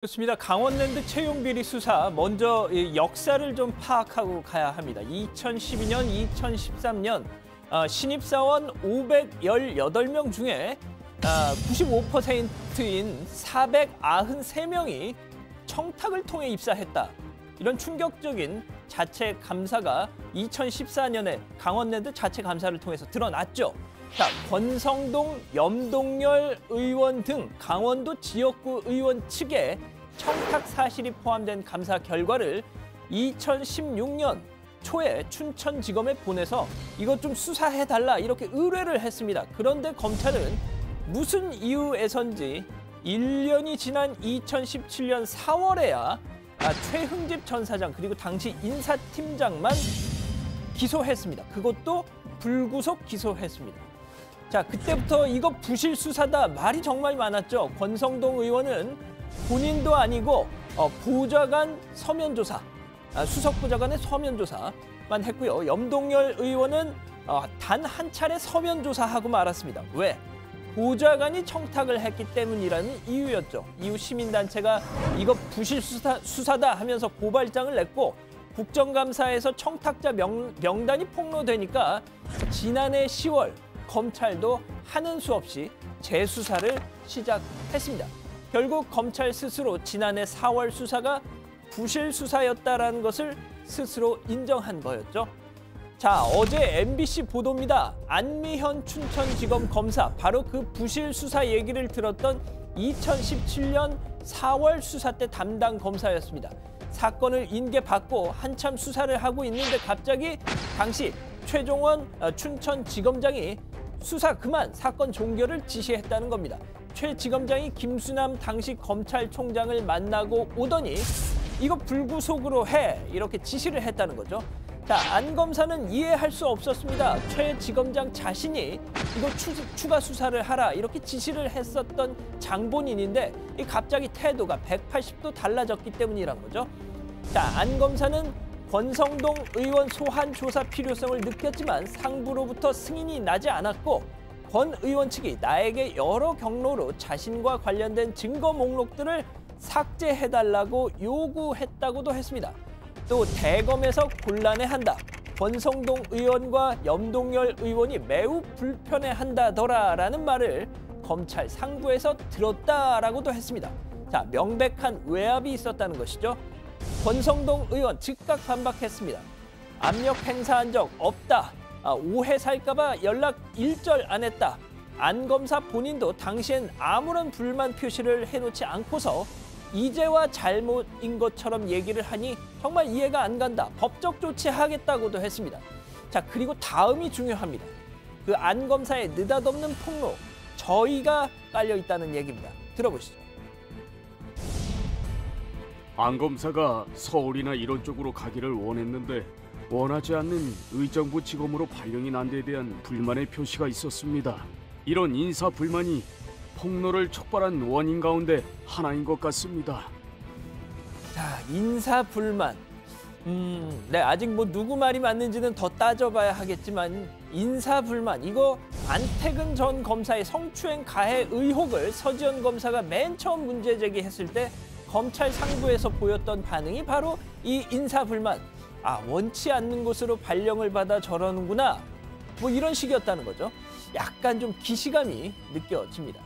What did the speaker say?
그렇습니다. 강원랜드 채용비리 수사, 먼저 이 역사를 좀 파악하고 가야 합니다. 2012년, 2013년 신입사원 518명 중에 95%인 493명이 청탁을 통해 입사했다. 이런 충격적인 자체 감사가 2014년에 강원랜드 자체 감사를 통해서 드러났죠. 자, 권성동, 염동열 의원 등 강원도 지역구 의원 측의 청탁 사실이 포함된 감사 결과를 2016년 초에 춘천지검에 보내서 이것 좀 수사해달라 이렇게 의뢰를 했습니다. 그런데 검찰은 무슨 이유에선지 1년이 지난 2017년 4월에야 최흥집 전 사장 그리고 당시 인사팀장만 기소했습니다. 그것도 불구속 기소했습니다. 자, 그때부터 이거 부실 수사다 말이 정말 많았죠. 권성동 의원은 본인도 아니고 보좌관 서면 조사, 수석 보좌관의 서면 조사만 했고요. 염동열 의원은 단 한 차례 서면 조사하고 말았습니다. 왜? 보좌관이 청탁을 했기 때문이라는 이유였죠. 이후 시민단체가 이거 부실 수사다 하면서 고발장을 냈고 국정감사에서 청탁자 명단이 폭로되니까 지난해 10월 검찰도 하는 수 없이 재수사를 시작했습니다. 결국 검찰 스스로 지난해 4월 수사가 부실 수사였다라는 것을 스스로 인정한 거였죠. 자, 어제 MBC 보도입니다. 안미현 춘천지검 검사, 바로 그 부실 수사 얘기를 들었던 2017년 4월 수사 때 담당 검사였습니다. 사건을 인계받고 한참 수사를 하고 있는데 갑자기 당시 최종원 춘천지검장이 수사 그만, 사건 종결을 지시했다는 겁니다. 최 지검장이 김수남 당시 검찰총장을 만나고 오더니 이거 불구속으로 해 이렇게 지시를 했다는 거죠. 자, 안 검사는 이해할 수 없었습니다. 최 지검장 자신이 이거 추가 수사를 하라 이렇게 지시를 했었던 장본인인데 이 갑자기 태도가 180도 달라졌기 때문이란 거죠. 자, 안 검사는 권성동 의원 소환 조사 필요성을 느꼈지만 상부로부터 승인이 나지 않았고 권 의원 측이 나에게 여러 경로로 자신과 관련된 증거 목록들을 삭제해달라고 요구했다고도 했습니다. 또 대검에서 곤란해한다. 권성동 의원과 염동열 의원이 매우 불편해한다더라라는 말을 검찰 상부에서 들었다라고도 했습니다. 자, 명백한 외압이 있었다는 것이죠. 권성동 의원 즉각 반박했습니다. 압력 행사한 적 없다. 오해 살까봐 연락 일절 안 했다. 안 검사 본인도 당시엔 아무런 불만 표시를 해놓지 않고서 이제와 잘못인 것처럼 얘기를 하니 정말 이해가 안 간다. 법적 조치하겠다고도 했습니다. 자, 그리고 다음이 중요합니다. 그 안 검사의 느닷없는 폭로, 저희가 깔려 있다는 얘기입니다. 들어보시죠. 안 검사가 서울이나 이런 쪽으로 가기를 원했는데 원하지 않는 의정부 지검으로 발령이 난 데 대한 불만의 표시가 있었습니다. 이런 인사 불만이 폭로를 촉발한 원인 가운데 하나인 것 같습니다. 자, 인사 불만. 네, 아직 뭐 누구 말이 맞는지는 더 따져봐야 하겠지만 인사 불만, 이거 안태근 전 검사의 성추행 가해 의혹을 서지현 검사가 맨 처음 문제 제기했을 때 검찰 상부에서 보였던 반응이 바로 이 인사 불만. 원치 않는 곳으로 발령을 받아 저러는구나. 뭐 이런 식이었다는 거죠. 약간 좀 기시감이 느껴집니다.